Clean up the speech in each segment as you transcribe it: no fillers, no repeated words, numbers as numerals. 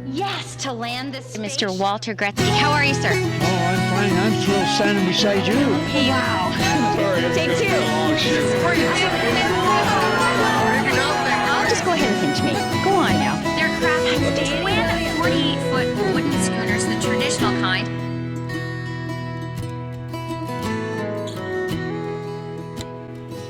Yes, to land this. Mr. Walter Gretzky, how are you, sir? Oh, I'm fine. I'm still standing beside you. Wow. Take two. I'll just go ahead and pinch me. Go on now. They're craft when 48-foot wooden schooners, the traditional kind.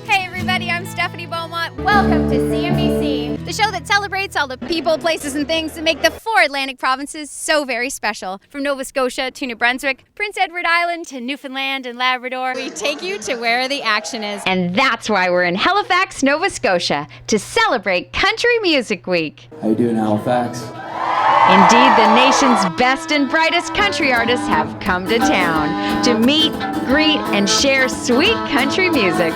Hey everybody, I'm Stephanie Beaumont. Welcome to CNBC, the show that celebrates all the people, places, and things that make the four Atlantic provinces so very special. From Nova Scotia to New Brunswick, Prince Edward Island to Newfoundland and Labrador, we take you to where the action is. And that's why we're in Halifax, Nova Scotia, to celebrate Country Music Week. How you doing, Halifax? Indeed, the nation's best and brightest country artists have come to town to meet, greet, and share sweet country music.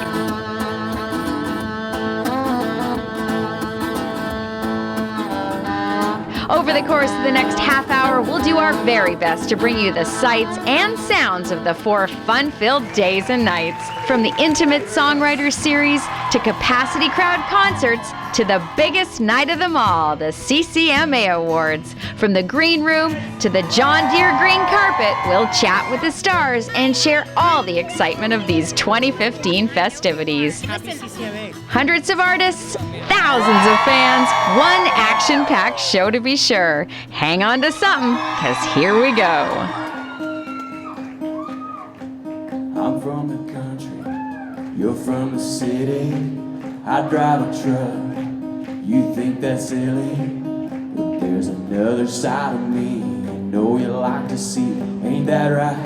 Over the course of the next half hour, we'll do our very best to bring you the sights and sounds of the 4 fun-filled days and nights. From the Intimate Songwriters Series to capacity crowd concerts to the biggest night of them all, the CCMA Awards. From the green room to the John Deere green carpet, we'll chat with the stars and share all the excitement of these 2015 festivities. Happy CCMA. Hundreds of artists, thousands of fans, one action-packed show to be sure. Hang on to something, because here we go. I'm from the country, you're from the city. I drive a truck, you think that's silly, but there's another side of me you know you like to see. Ain't that right?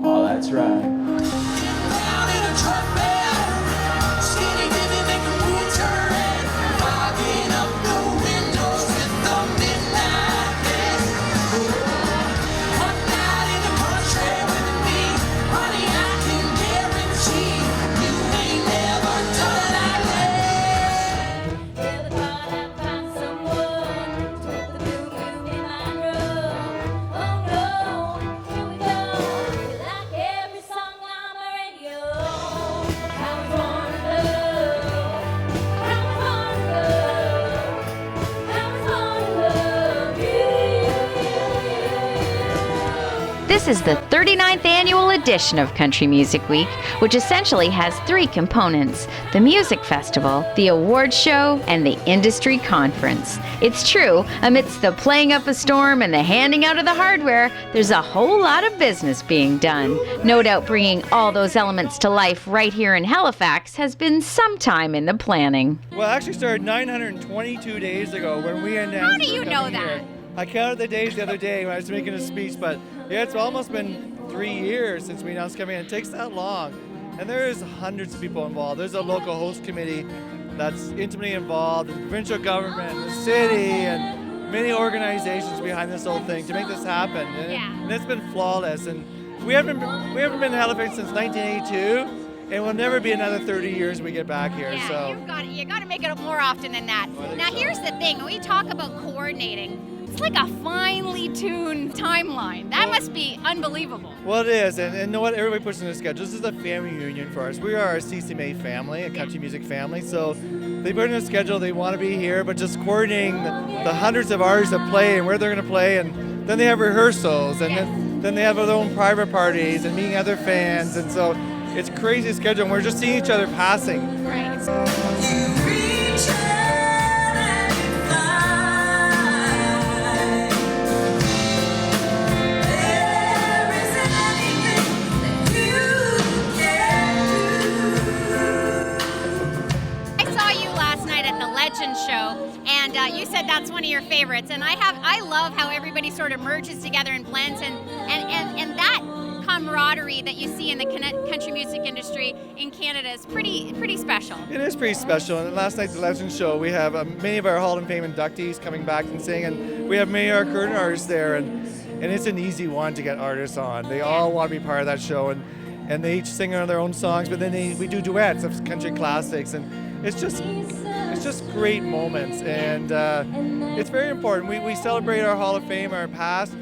Oh, that's right. This is the 39th annual edition of Country Music Week, which essentially has 3 components: the music festival, the awards show, and the industry conference. It's true, amidst the playing up a storm and the handing out of the hardware, there's a whole lot of business being done. No doubt bringing all those elements to life right here in Halifax has been some time in the planning. Well, it actually started 922 days ago when we announced. How do you know that? Here. I counted the days the other day when I was making a speech, but yeah, it's almost been 3 years since we announced coming in. It takes that long. And there's hundreds of people involved. There's a local host committee that's intimately involved, the provincial government, the city, and many organizations behind this whole thing to make this happen. And it's been flawless. And we haven't been in Halifax since 1982. And we'll never be another 30 years we get back here. Yeah, so you got to make it more often than that. Now here's the thing, when we talk about coordinating, it's like a finely tuned timeline. That must be unbelievable. Well, it is, and you know what? Everybody puts in their schedule. This is a family reunion for us. We are a CCMA family, a country music family, so they put in a schedule. They want to be here, but just coordinating the hundreds of artists that play and where they're going to play, and then they have rehearsals, and then they have their own private parties and meeting other fans, and so it's a crazy schedule, and we're just seeing each other passing. Right. Show, and you said that's one of your favorites, and I love how everybody sort of merges together and blends, and that camaraderie that you see in the country music industry in Canada is pretty special. It is pretty special, and last night at the Legend Show we have many of our Hall of Fame inductees coming back and sing, and we have many of our current artists there, and it's an easy one to get artists on. They all want to be part of that show, and they each sing on their own songs, but then we do duets of country classics, and it's just great moments, and it's very important. We celebrate our Hall of Fame, our past,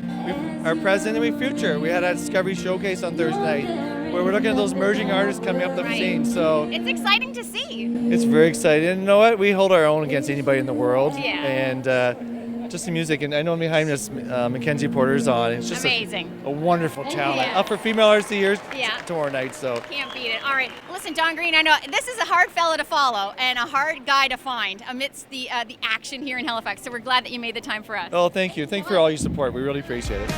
our present, and our future. We had a Discovery Showcase on Thursday night, where we're looking at those emerging artists coming up the scene. So it's exciting to see. It's very exciting. And you know what? We hold our own against anybody in the world. Yeah. And just the music, and I know behind us, MacKenzie Porter's on. It's just amazing. A wonderful talent. Yeah. Up for Female Artist of the Year Yeah. tomorrow night. So Can't beat it. All right, listen, Don Green. I know this is a hard fella to follow and a hard guy to find amidst the action here in Halifax. So we're glad that you made the time for us. oh, thank you. Thank you for all your support. We really appreciate it.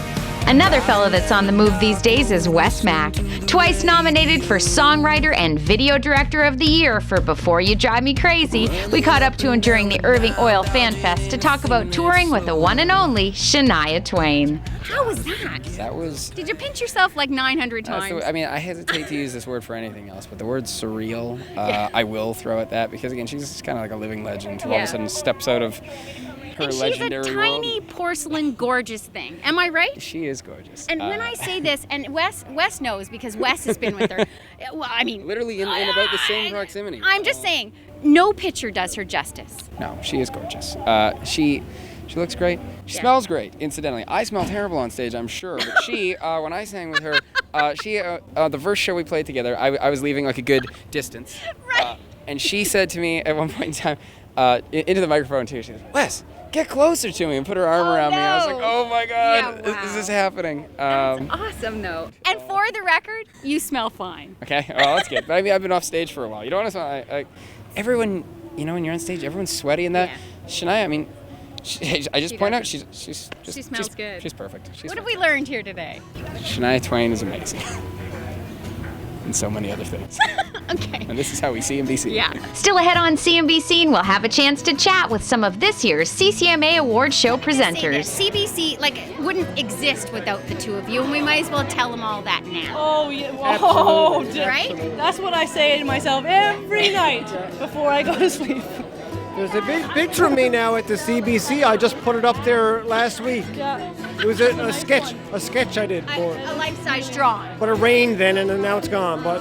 Another fellow that's on the move these days is Wes Mack, twice nominated for Songwriter and Video Director of the Year for Before You Drive Me Crazy. We caught up to him during the Irving Oil Fan Fest to talk about touring with the one and only Shania Twain. How was that? That was... Did you pinch yourself like 900 times? I mean, I hesitate to use this word for anything else, but the word surreal, I will throw at that because, again, she's just kind of like a living legend who all of a sudden steps out of her and she's legendary a tiny porcelain gorgeous thing. Am I right? She is gorgeous. And when I say this, and Wes knows because Wes has been with her. Well, I mean, literally in about the same proximity. I'm just saying, no picture does her justice. No, she is gorgeous. She looks great. She smells great, incidentally. I smell terrible on stage, I'm sure. But she, when I sang with her, the first show we played together, I was leaving like a good distance. Right. And she said to me at one point in time, into the microphone too, she said, "Wes, get closer to me," and put her arm around me. I was like, oh my God, is this happening? That's awesome, though. And for the record, you smell fine. Okay, well, that's good. But I mean, I've been off stage for a while. You don't want to smell, everyone, you know, when you're on stage, everyone's sweaty and that. Yeah. Shania, I mean, I just point out, she smells good. She's perfect. What have we learned here today? Shania Twain is amazing. And so many other things. Okay. And this is how we CNBC. Yeah. Still ahead on CNBC, and we'll have a chance to chat with some of this year's CCMA award show presenters. CBC wouldn't exist without the two of you, and we might as well tell them all that now. Oh yeah, whoa, Right? That's what I say to myself every night before I go to sleep. There's a big picture of me now at the CBC. I just put it up there last week. Yeah. It was a sketch I did for it. A life-size drawing. But it rained then, and now it's gone. But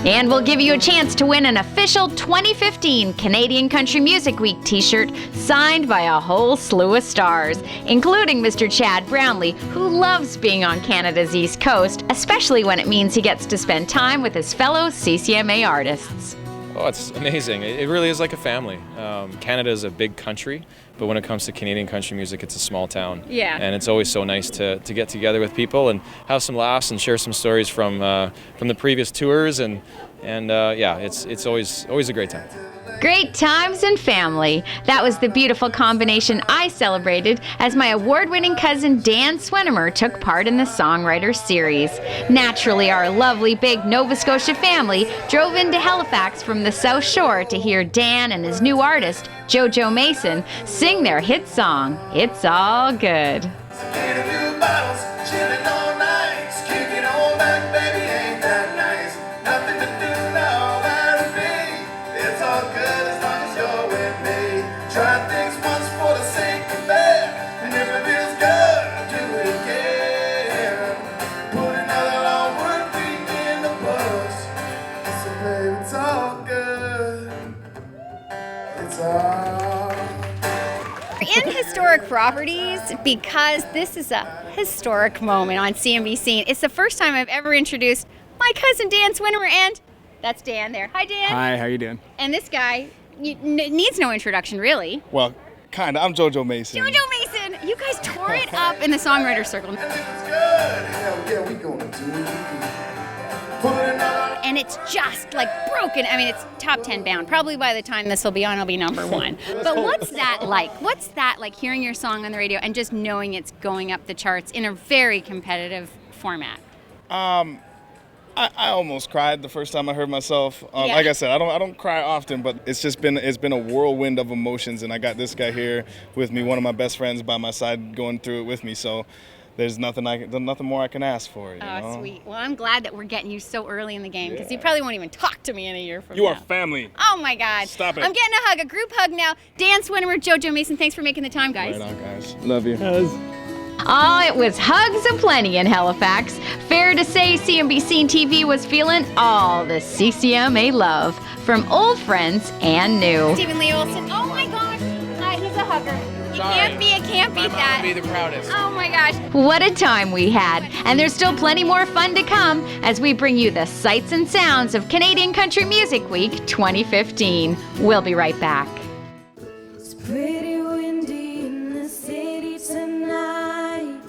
And we'll give you a chance to win an official 2015 Canadian Country Music Week t-shirt signed by a whole slew of stars, including Mr. Chad Brownlee, who loves being on Canada's East Coast, especially when it means he gets to spend time with his fellow CCMA artists. Oh, it's amazing. It really is like a family. Canada is a big country, but when it comes to Canadian country music, it's a small town. Yeah. And it's always so nice to get together with people and have some laughs and share some stories from the previous tours. And it's always a great time. Great times and family. That was the beautiful combination I celebrated as my award-winning cousin Dan Swinimer took part in the Songwriter Series. Naturally, our lovely big Nova Scotia family drove into Halifax from the South Shore to hear Dan and his new artist, JoJo Mason, sing their hit song, It's All Good. In historic properties, because this is a historic moment on CNBC. It's the first time I've ever introduced my cousin Dan Swinimer, and that's Dan there. Hi, Dan. Hi, how you doing? And this guy needs no introduction, really. Well, kind of. I'm JoJo Mason. JoJo Mason, you guys tore it up in the songwriter circle. And it's just like broken. I mean, it's top 10 bound. Probably by the time this will be on, it'll be number one. But what's that like? What's that like, hearing your song on the radio and just knowing it's going up the charts in a very competitive format? I almost cried the first time I heard myself. Like I said, I don't cry often, but it's been a whirlwind of emotions, and I got this guy here with me, one of my best friends by my side, going through it with me. So there's nothing more I can ask for. You know? Sweet. Well, I'm glad that we're getting you so early in the game, because you probably won't even talk to me in a year from now. You are family. Oh my God. Stop it. I'm getting a hug, a group hug now. Dan Swinimer, JoJo Mason, thanks for making the time, guys. Right on, guys. Love you. Oh, it was hugs aplenty in Halifax. Fair to say CNBC TV was feeling all the CCMA love from old friends and new. Stephen Lee Olsen. Oh my gosh. Hi, he's a hugger. can't beat that. Be the proudest. Oh my gosh. What a time we had. And there's still plenty more fun to come as we bring you the sights and sounds of Canadian Country Music Week 2015. We'll be right back. It's pretty windy in the city tonight.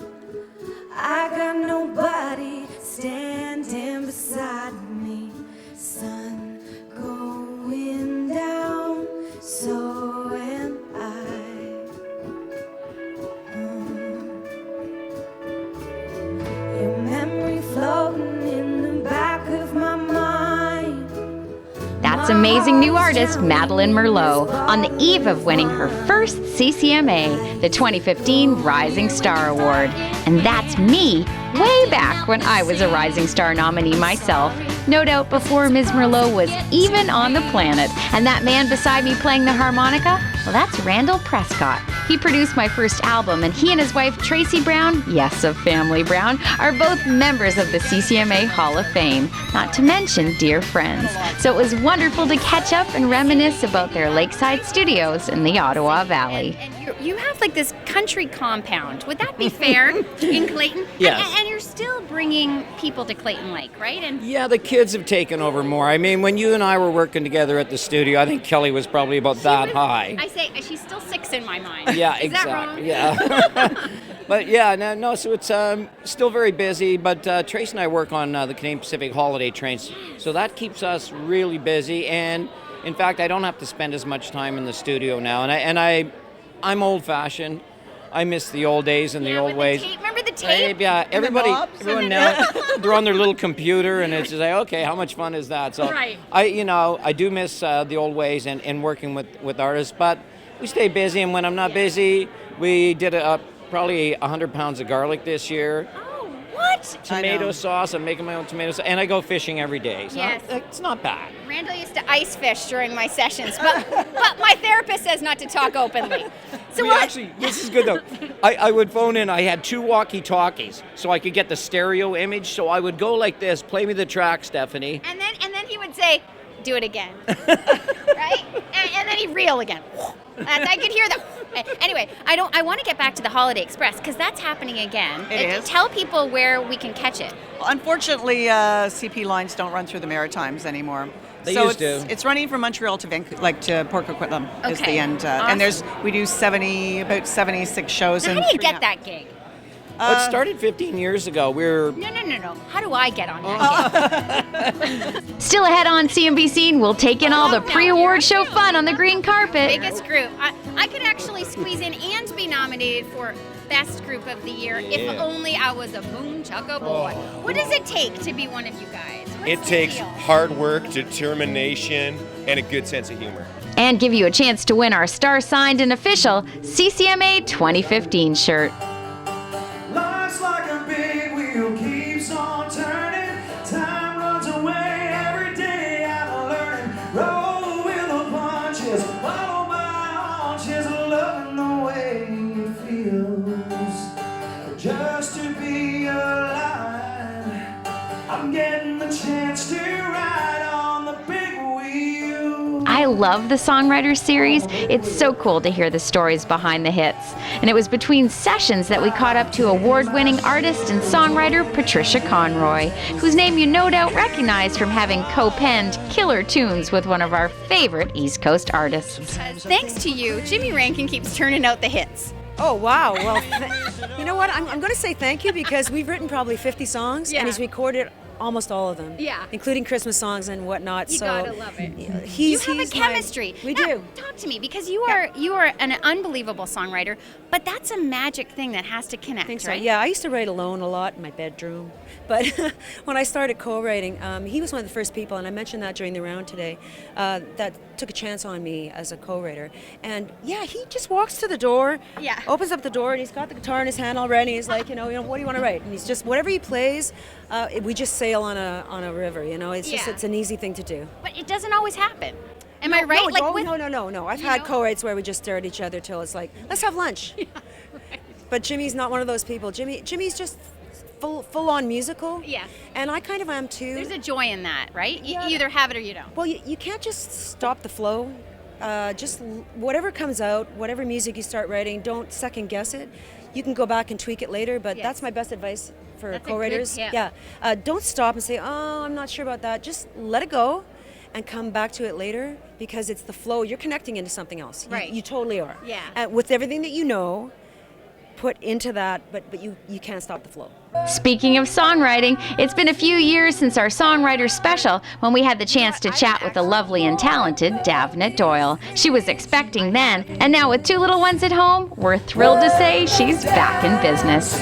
I got nobody standing beside me. Sun going down, so am I. Your memory floating in the back of my mind. That's amazing new artist Madeline Merlot on the eve of winning her first CCMA, the 2015 Rising Star Award. And that's me way back when I was a Rising Star nominee myself. No doubt before Ms. Merlot was even on the planet. And that man beside me playing the harmonica, well, that's Randall Prescott. He produced my first album, and he and his wife Tracey Brown, yes, of Family Brown, are both members of the CCMA Hall of Fame, not to mention dear friends. So it was wonderful to catch up and reminisce about their lakeside studios in the Ottawa Valley. And you have like this country compound. Would that be fair in Clayton? Yes. And you're still bringing people to Clayton Lake, right? And Yeah, the kids have taken over more. I mean, when you and I were working together at the studio, I think Kelly was probably about that high. I say she's still 6 in my mind. Yeah, Is exactly. that wrong? Yeah. But yeah, no, so it's still very busy, but Trace and I work on the Canadian Pacific holiday trains, so that keeps us really busy, and in fact, I don't have to spend as much time in the studio now, and I'm old-fashioned. I miss the old days and the old ways. Remember the tape? Yeah, everyone now, they're on their little computer, and it's just like, okay, how much fun is that? So Right. I do miss the old ways and working with artists, but we stay busy, and when I'm not busy, we did probably 100 pounds of garlic this year. Oh, what? Tomato sauce. I'm making my own tomato sauce, and I go fishing every day. So Yes. it's not bad. Randall used to ice fish during my sessions, but my therapist says not to talk openly. So Actually, this is good though. I would phone in. I had 2 walkie-talkies, so I could get the stereo image. So I would go like this, play me the track, Stephanie. And then he would say, "Do it again," right? And then he'd reel again. I could hear that. Anyway, I want to get back to the Holiday Express because that's happening again. It is. Tell people where we can catch it. Unfortunately, CP lines don't run through the Maritimes anymore. They so used to. It's running from Montreal to to Port Coquitlam is the Okay. end. Awesome. And we do about 76 shows. Now, in how do you 3 get that gig? Well, it started 15 years ago. No. How do I get on that? Still ahead on CNBC, and we'll take in all the pre-award show fun on the green carpet. Biggest group. I could actually squeeze in and be nominated for Best Group of the Year if only I was a boom Chucka boy. What does it take to be one of you guys? What's It the takes deal? hard work, determination, and a good sense of humor. And give you a chance to win our star-signed and official CCMA 2015 shirt. Life's like a big wheel, keeps on turning. Time runs away every day. I'm learning. Roll with the punches, follow my haunches, loving the way it feels. Just to be alive, I'm getting the chance to ride on the big wheel. I love the Songwriter series. It's so cool to hear the stories behind the hits. And it was between sessions that we caught up to award-winning artist and songwriter Patricia Conroy, whose name you no doubt recognize from having co-penned killer tunes with one of our favorite East Coast artists. Thanks to you, Jimmy Rankin keeps turning out the hits. Oh, wow. Well, you know what? I'm going to say thank you because we've written probably 50 songs and he's recorded almost all of them. Yeah. Including Christmas songs and whatnot. You so gotta love it. He's You have a my- chemistry. We Now, do. Talk to me because you are an unbelievable songwriter, but that's a magic thing that has to connect, I think so. right? Yeah, I used to write alone a lot in my bedroom. But when I started co-writing, he was one of the first people, and I mentioned that during the round today, that took a chance on me as a co-writer. And yeah, he just walks to the door, opens up the door, and he's got the guitar in his hand already. He's like, you know, what do you want to write? And he's just, whatever he plays, we just sail on a river, you know. It's just, it's an easy thing to do. But it doesn't always happen. Am I right? No. I've had co-writes where we just stare at each other till it's like, let's have lunch. But Jimmy's not one of those people. Jimmy's just full on musical. Yeah. And I kind of am too. There's a joy in that, right? You either have it or you don't. Well, you can't just stop the flow. just whatever comes out, whatever music you start writing, don't second guess it. You can go back and tweak it later, but that's my best advice for co-writers. Don't stop and say, oh, I'm not sure about that. Just let it go and come back to it later, because it's the flow. You're connecting into something else. Right. You totally are. Yeah. And with everything that you know, put into that, but you can't stop the flow. Speaking of songwriting, it's been a few years since our songwriter special when we had the chance to chat with the lovely and talented Damhnait Doyle. She was expecting then, and now with 2 little ones at home, we're thrilled to say she's back in business.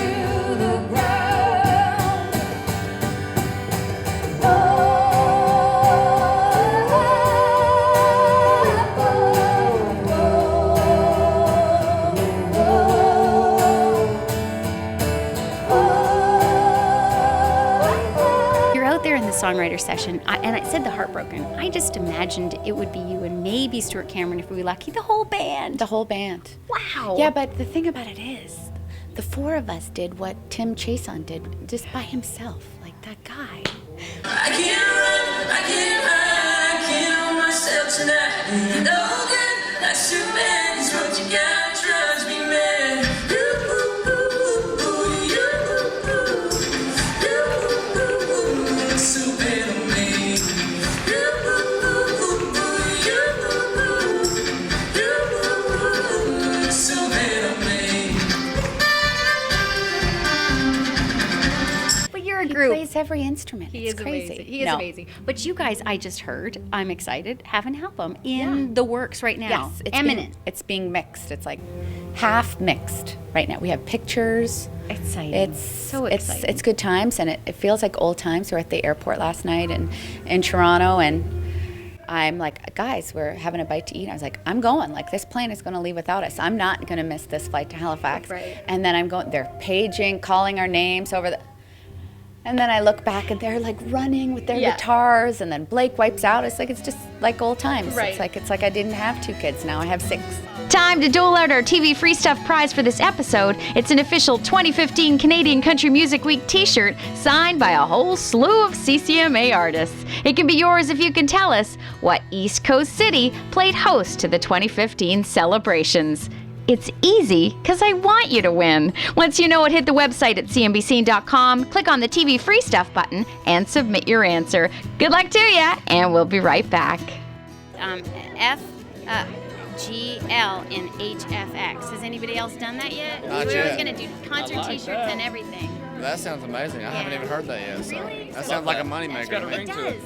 Songwriter session, and I said the Heartbroken. I just imagined it would be you and maybe Stuart Cameron if we were lucky. The whole band. The whole band. Wow. Yeah, but the thing about it is, the 4 of us did what Tim Chason did just by himself, like that guy. I can't run, I can't hide, I can't hold myself tonight. No good, that's too bad, it's what you got, drives me mad. He plays every instrument. He it's is crazy. amazing. He is amazing. But you guys, I just heard, I'm excited, have an album in the works right now. Yes, it's being mixed. It's like half mixed right now. We have pictures. Exciting. It's so exciting. It's good times, and it feels like old times. We were at the airport last night in Toronto, and I'm like, guys, we're having a bite to eat. I was like, I'm going. Like, this plane is going to leave without us. I'm not going to miss this flight to Halifax. Right. And then I'm going. They're paging, calling our names over the. And then I look back and they're like running with their guitars, and then Blake wipes out. It's just like old times. Right. It's like I didn't have 2 kids, now I have 6. Time to dole out our TV Free Stuff prize for this episode. It's an official 2015 Canadian Country Music Week t-shirt signed by a whole slew of CCMA artists. It can be yours if you can tell us what East Coast city played host to the 2015 celebrations. It's easy, because I want you to win. Once you know it, hit the website at cnbc.com, click on the TV Free Stuff button, and submit your answer. Good luck to ya, and we'll be right back. F, GL, and HFX. Has anybody else done that yet? Not We're yet. going to do concert t-shirts and everything. That sounds amazing. I haven't even heard that yet. So Really? that sounds like a moneymaker. It's got a ring to it.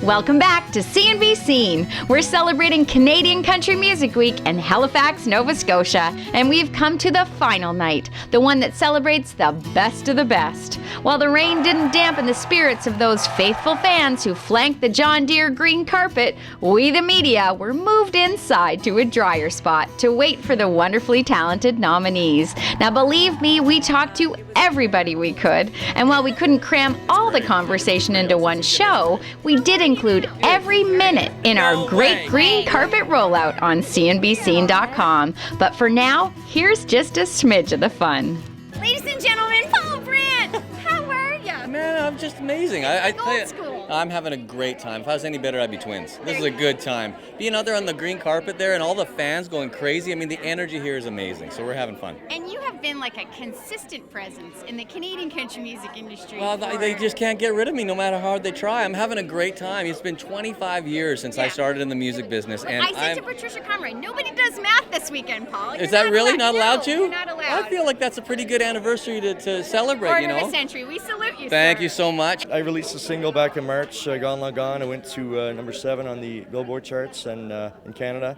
Welcome back to C&B Scene. We're celebrating Canadian Country Music Week in Halifax, Nova Scotia, and we've come to the final night, the one that celebrates the best of the best. While the rain didn't dampen the spirits of those faithful fans who flanked the John Deere green carpet, we, the media, were moved inside to a drier spot to wait for the wonderfully talented nominees. Now, believe me, we talked to everybody we could, and while we couldn't cram all the conversation into one show, we did include every minute in our great green carpet rollout on cnbscene.com. But for now, here's just a smidge of the fun. Ladies and gentlemen, Paul Brandt, how are ya? Man, I'm just amazing. I tell Old you, school. I'm having a great time. If I was any better, I'd be twins. This is a good time. Being out there on the green carpet there and all the fans going crazy, I mean, the energy here is amazing, so we're having fun. And you have been like a consistent presence in the Canadian country music industry. Well, they just can't get rid of me no matter how hard they try. I'm having a great time. It's been 25 years since I started in the music business. And I said to Patricia Comrie, nobody does math this weekend, Paul. Is that really not allowed to? You're not allowed. I feel like that's a pretty good anniversary to celebrate, Quarter you know. of a century. We salute you, Thank sir. you so much. I released a single back in March, Gone Long Gone. I went to number 7 on the Billboard charts and in Canada.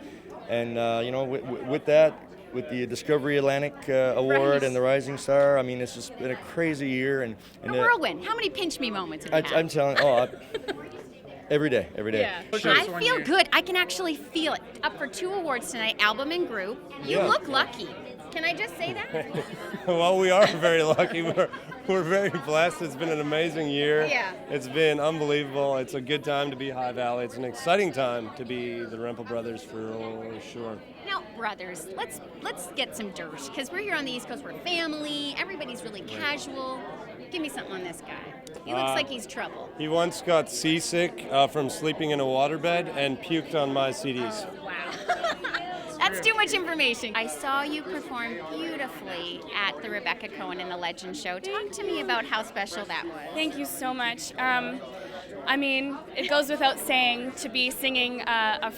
And, you know, with that, with the Discovery Atlantic Award and the Rising Star, I mean, it's just been a crazy year. And A whirlwind. How many pinch me moments have you had? I'm telling every day. Yeah. I feel good. I can actually feel it. Up for 2 awards tonight, album and group. You Yeah. look lucky. Can I just say that? Well, we are very lucky. We're very blessed. It's been an amazing year. Yeah. It's been unbelievable. It's a good time to be High Valley. It's an exciting time to be the Rempel brothers for sure. Now, brothers, let's get some dirt, because we're here on the East Coast. We're family. Everybody's really casual. Give me something on this guy. He looks like he's trouble. He once got seasick from sleeping in a waterbed and puked on my CDs. Wow. That's too much information. I saw you perform beautifully at the Rebecca Cohen and the Legend Show. Talk to me about how special that was. Thank you so much. I mean, it goes without saying to be singing a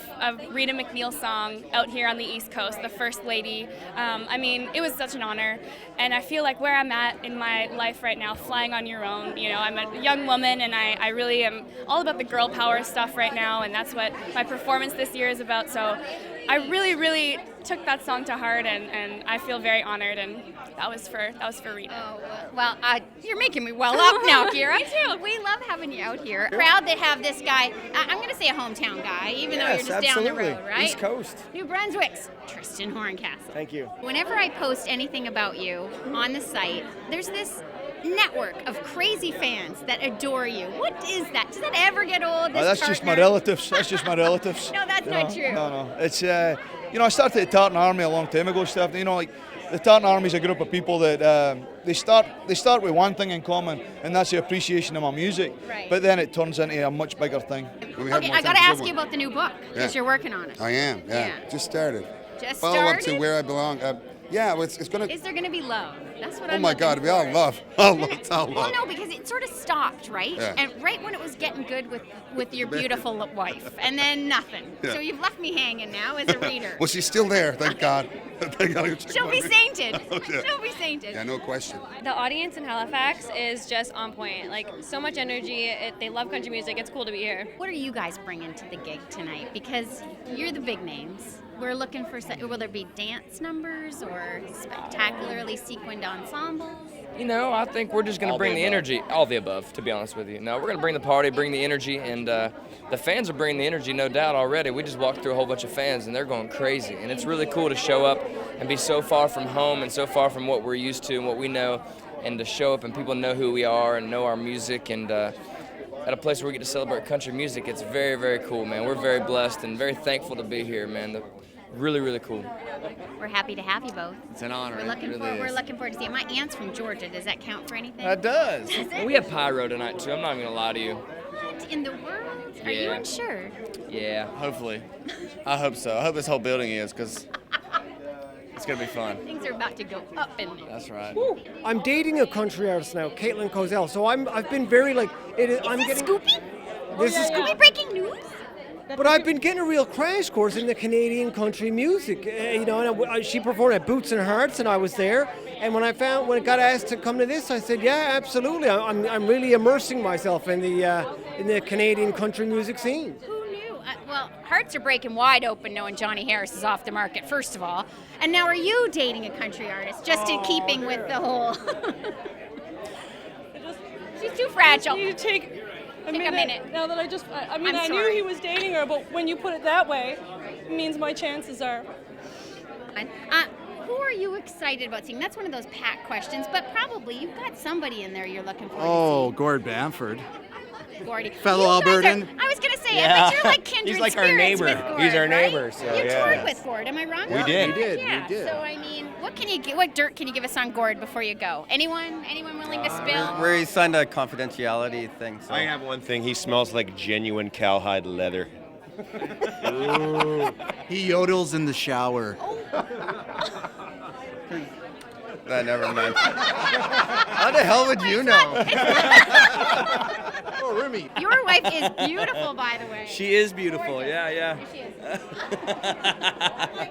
Rita McNeil song out here on the East Coast, the First Lady. I mean, it was such an honor. And I feel like where I'm at in my life right now, flying on your own, you know, I'm a young woman and I really am all about the girl power stuff right now, and that's what my performance this year is about. So I really, really took that song to heart, and I feel very honored, and that was for Rita. Oh, well, you're making me well up now, Kira. Me too. We love having you out here. Proud to have this guy. I'm going to say a hometown guy, even though you're just down the road, right? East Coast. New Brunswick's Tristan Horncastle. Thank you. Whenever I post anything about you on the site, there's this network of crazy fans that adore you. What is that? Does that ever get old? That's just my relatives. That's just my relatives. No, that's not true. No. It's, you know, I started the Tartan Army a long time ago, Steph. You know, like, the Tartan Army is a group of people that they start with one thing in common, and that's the appreciation of my music. Right. But then it turns into a much bigger thing. Okay, I got to ask you about the new book, because you're working on it. I am, yeah. Just started. Just Follow started? up to where I belong. Yeah, it's going to... Is there going to be love? That's what Oh I'm my looking God, for. we all love. All love. Well, no, because it sort of stopped, right? Yeah. And right when it was getting good with your beautiful wife, and then nothing. Yeah. So you've left me hanging now as a reader. Well, she's still there, thank God. Thank God. She'll be sainted. Oh, yeah. She'll be sainted. Yeah, no question. The audience in Halifax is just on point. Like, so much energy. They love country music. It's cool to be here. What are you guys bringing to the gig tonight? Because you're the big names. We're looking for, will there be dance numbers or spectacularly sequined ensembles? You know, I think we're just going to bring the energy. All the above, to be honest with you. No, we're going to bring the party, bring the energy, and the fans are bringing the energy, no doubt, already. We just walked through a whole bunch of fans, and they're going crazy. And it's really cool to show up and be so far from home and so far from what we're used to and what we know, and to show up and people know who we are and know our music, and at a place where we get to celebrate country music. It's very, very cool, man. We're very blessed and very thankful to be here, man. Really, really cool. We're happy to have you both. It's an honor. We're looking forward to seeing. My aunt's from Georgia. Does that count for anything? That does. Does it? We have pyro tonight, too. I'm not even going to lie to you. What in the world? Are you Yeah. unsure? Yeah. Hopefully. I hope so. I hope this whole building is, because it's going to be fun. Things are about to go up in there. That's right. I'm dating a country artist now, Caitlin Cozell. So I've been very like I'm getting Scoopy. This is Scoopy breaking news. But I've been getting a real crash course in the Canadian country music, you know. And she performed at Boots and Hearts, and I was there. And when I got asked to come to this, I said, yeah, absolutely. I'm really immersing myself in the Canadian country music scene. Who knew? Well, hearts are breaking wide open knowing Johnny Harris is off the market, first of all. And now are you dating a country artist, just in keeping with the whole... She's too fragile. You take a minute. Now that I I'm knew sorry. he was dating her, but when you put it that way, it means my chances are. Who are you excited about seeing? That's one of those packed questions, but probably you've got somebody in there you're looking forward Oh, Gord Bamford. to see. Gordy. Fellow You guys Albertan. I was going to say, I bet you're like kindred He's like our spirits neighbor. with Gord, He's our right? neighbor, so You yeah. toured with Gord, am I wrong? We did. We did, Yeah. we did. So, I mean, what dirt can you give us on Gord before you go? Anyone willing to spill? Where he signed a confidentiality thing. So. I have one thing. He smells like genuine cowhide leather. Ooh. He yodels in the shower. That never mind. How the hell would you know? Oh, Remy. Your wife is beautiful, by the way. She is beautiful. Yeah. Here she is.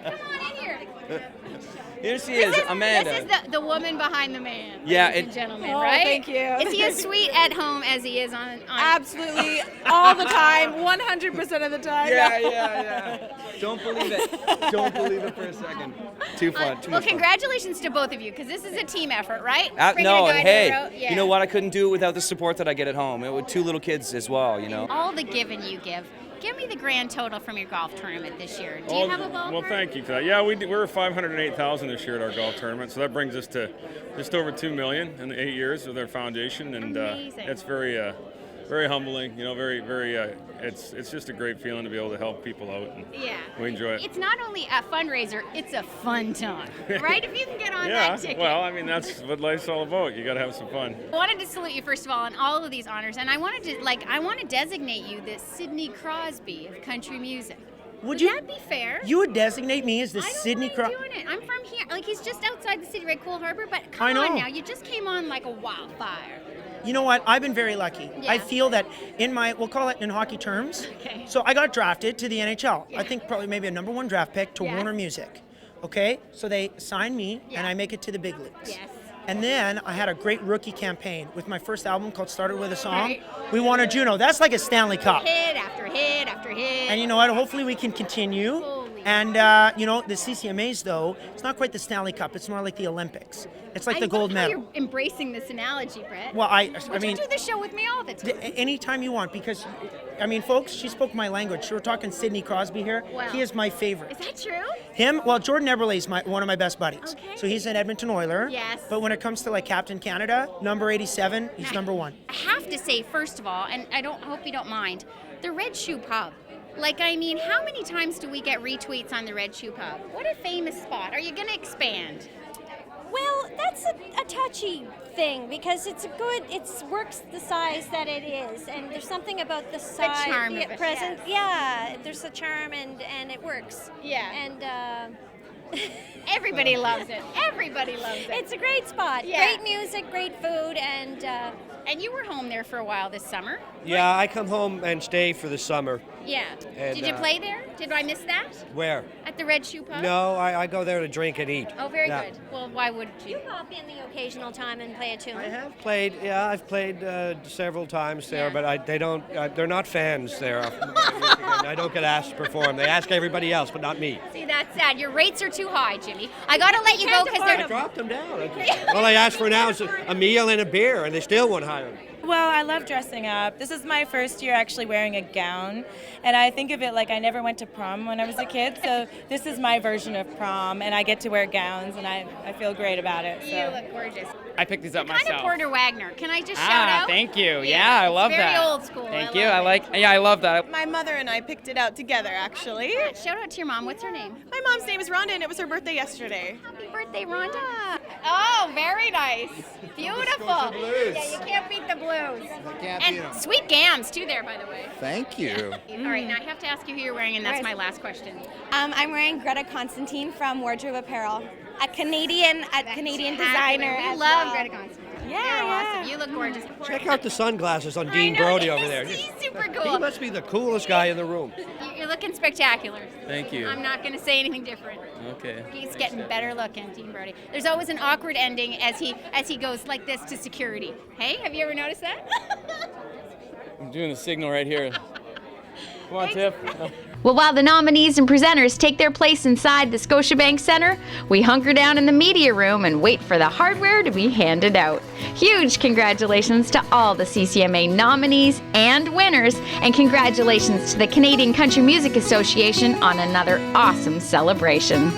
Come on in here. Here she is, Amanda. This is the woman behind the man. Yeah, ladies and gentlemen, Oh, right? thank you. Is he as sweet at home as he is on? Absolutely, all the time, 100% of the time. Yeah. Don't believe it. Don't believe it for a second. Too fun. Too Well, much fun. congratulations to both of you, because this is a team effort, right? Bringing No, a guy to hey, the road. Yeah. you know what? I couldn't do it without the support that I get at home. With 2 little kids as well, you know. All the giving you give. Give me the grand total from your golf tournament this year. Do you have a ballpark? Well, thank you for that. Yeah, we were 508,000 this year at our golf tournament, so that brings us to just over $2 million in the 8 years with our foundation, and it's very, very humbling. You know, very. It's just a great feeling to be able to help people out, and we enjoy it. It's not only a fundraiser; it's a fun time, right? If you can get on that ticket. Well, I mean that's what life's all about. You got to have some fun. I wanted to salute you first of all on all of these honors, and I want to designate you the Sidney Crosby of country music. Would that be fair? You would designate me as the Sidney Crosby? I'm doing it. I'm from here. Like, he's just outside the city, right? Cool Harbor. But come on now, you just came on like a wildfire. You know what? I've been very lucky. Yeah. I feel that we'll call it in hockey terms. Okay. So I got drafted to the NHL. I think probably maybe a number 1 draft pick to Warner Music. Okay? So they sign me and I make it to the big leagues. Yes. And then I had a great rookie campaign with my first album called Started With a Song. Right. We won a Juno. That's like a Stanley Cup. Hit after hit after hit. And you know what? Hopefully we can continue. And, the CCMAs, though, it's not quite the Stanley Cup. It's more like the Olympics. It's like the gold medal. You're embracing this analogy, Brett. Well, I mean, you do the show with me all the time. Anytime you want, because, folks, she spoke my language. We're talking Sidney Crosby here. Wow. He is my favorite. Is that true? Him? Well, Jordan Eberle is one of my best buddies. Okay. So he's an Edmonton Oiler. Yes. But when it comes to, like, Captain Canada, number 87, he's number 1. I have to say, first of all, and I hope you don't mind, the Red Shoe Pub. Like, how many times do we get retweets on the Red Shoe Pub? What a famous spot. Are you going to expand? Well, that's a touchy thing because it works the size that it is, and there's something about the size, the charm of it, present. Yeah, there's a charm and it works. Yeah. And everybody loves it. Everybody loves it. It's a great spot. Yeah. Great music, great food, and you were home there for a while this summer. Yeah, I come home and stay for the summer. Yeah. And, did you play there? Did I miss that? Where? At the Red Shoe Pub? No, I go there to drink and eat. Oh, very good. Well, why wouldn't you? You pop in the occasional time and play a tune. I have played. Yeah, I've played several times there, but they don't. They're not fans there. I don't get asked to perform. They ask everybody else, but not me. See, that's sad. Your rates are too high, Jimmy. I got to let you go because I dropped them down. All I asked for now is a meal and a beer, and they still won't hire me. Well, I love dressing up. This is my first year actually wearing a gown, and I think of it like I never went to prom when I was a kid, so this is my version of prom, and I get to wear gowns, and I feel great about it. So. You look gorgeous. I picked these up myself. Kind of Porter Wagner. Can I just shout out? Thank you. Yeah, I love very that. Very old school. Thank you. I love that. My mother and I picked it out together, actually. Yeah, shout out to your mom. What's her name? My mom's name is Rhonda, and it was her birthday yesterday. Happy birthday, Rhonda. Oh, very nice. Beautiful. Yeah, you can't beat the blues. And sweet gams, too, there, by the way. Thank you. All right, now I have to ask you who you're wearing, and that's my last question. I'm wearing Greta Constantine from Wardrobe Apparel, a Canadian designer. We as love well. Greta Constantine. Yeah, They're yeah. awesome. You look gorgeous. Check out the sunglasses on Dean Brody over there. He's super cool. He must be the coolest guy in the room. You're looking spectacular. Thank you. I'm not going to say anything different. Okay. He's getting better looking, Dean Brody. There's always an awkward ending as he goes like this to security. Hey, have you ever noticed that? I'm doing the signal right here. Come on, Tiff. Well, while the nominees and presenters take their place inside the Scotiabank Centre, we hunker down in the media room and wait for the hardware to be handed out. Huge congratulations to all the CCMA nominees and winners, and congratulations to the Canadian Country Music Association on another awesome celebration.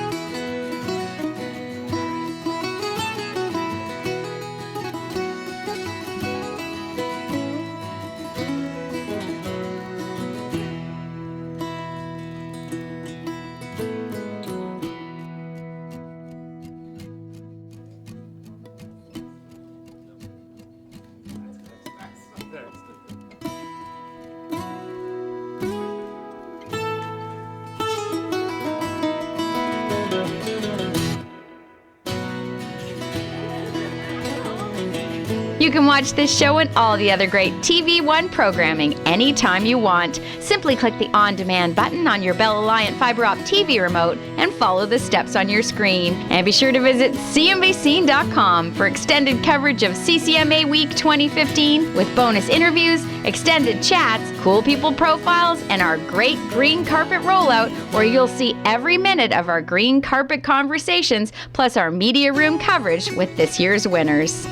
You can watch this show and all the other great TV One programming anytime you want. Simply click the on-demand button on your Bell Alliant Fiber Op TV remote and follow the steps on your screen. And be sure to visit cmbscene.com for extended coverage of CCMA Week 2015 with bonus interviews, extended chats, cool people profiles, and our great green carpet rollout where you'll see every minute of our green carpet conversations plus our media room coverage with this year's winners.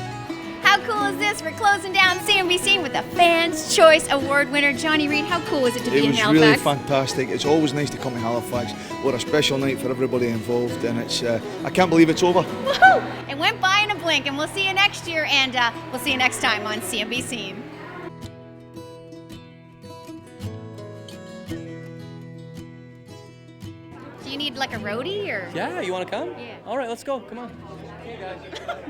How cool is this? We're closing down CNBC with the Fans' Choice Award winner, Johnny Reid. How cool was it to be It in was Halifax? really fantastic. It's always nice to come to Halifax. What a special night for everybody involved, and it's I can't believe it's over. Woohoo! It went by in a blink, and we'll see you next year, and we'll see you next time on CNBC. Do you need like a roadie or? Yeah, you want to come? Yeah. All right, let's go. Come on.